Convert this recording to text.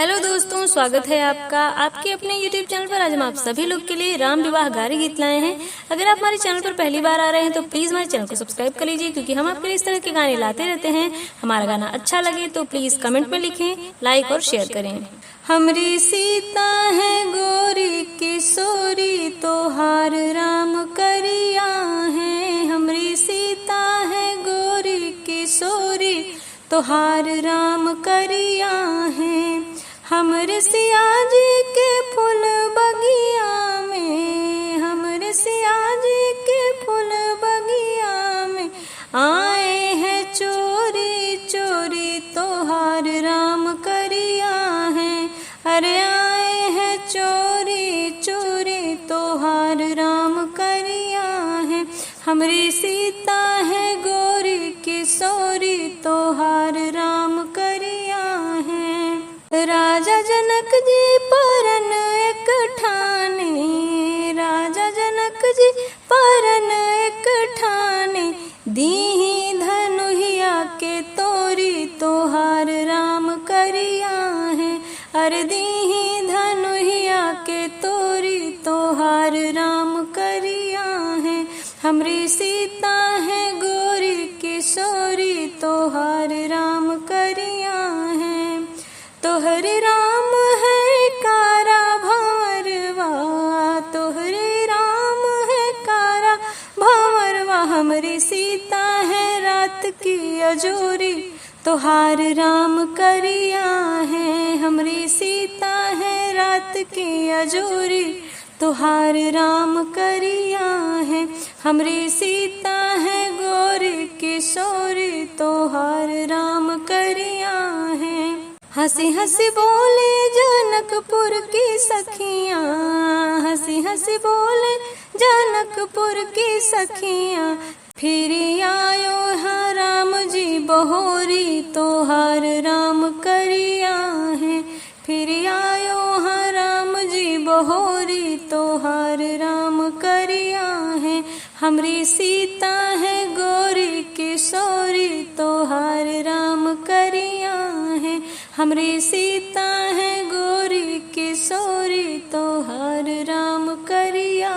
Hello दोस्तों, स्वागत है आपका आपके अपने YouTube चैनल पर। आज हम आप सभी लोग के लिए राम विवाह गारी गीत लाए हैं। अगर आप हमारे चैनल पर पहली बार आ रहे हैं तो प्लीज हमारे चैनल को सब्सक्राइब कर लीजिए, क्योंकि हम आपके लिए इस तरह के गाने लाते रहते हैं। हमारा गाना अच्छा लगे तो प्लीज कमेंट में लिखें, लाइक और शेयर करें। हमरी सीता है गोरी किशोरी, तोहार राम करिया है। हमरी सीता है गोरी किशोरी, तोहार राम करिया है। हमरे सिया जी के फूल बगिया में, हमरे सिया जी के फूल बगिया में आए हैं चोरी चोरी, तोहार राम करिया है। अरे आए हैं चोरी चोरी, तोहार राम करिया है। हमरी सीता है गोरी किशोरी, तोहार राम करिया है। राजा जनक जी परन एक ठाने, राजा जनक जी परन एक ठाने, दीही धनुहिया के तोरी, तोहार राम करिया है। अरे दीही धनुहिया के तोरी, तोहार राम करिया है। हमरी सीता है गोरी किशोरी, तोहार राम करिया है। तोहरे राम है कारा भंवरवा, तोहरे राम है कारा भंवरवा। हमरी सीता है रात की अजोरी, तोहार राम करिया है। हमरी सीता है रात की अजोरी, तोहार राम करिया है। हमरी सीता है गोरी किशोरी, तोहार राम करिया है। हंसी हंसी बोले जनकपुर की सखियाँ, हंसी हंसी बोले जनकपुर की सखियाँ, फिर आयो है राम जी बहोरी, तोहार राम करिया है। फिर आयो है राम जी बहोरी, तोहार राम करिया है। हमरी सीता है गोरी किशोरी, तोहार राम करिया है। हमरी सीता है गोरी किशोरी, तोहार राम करिया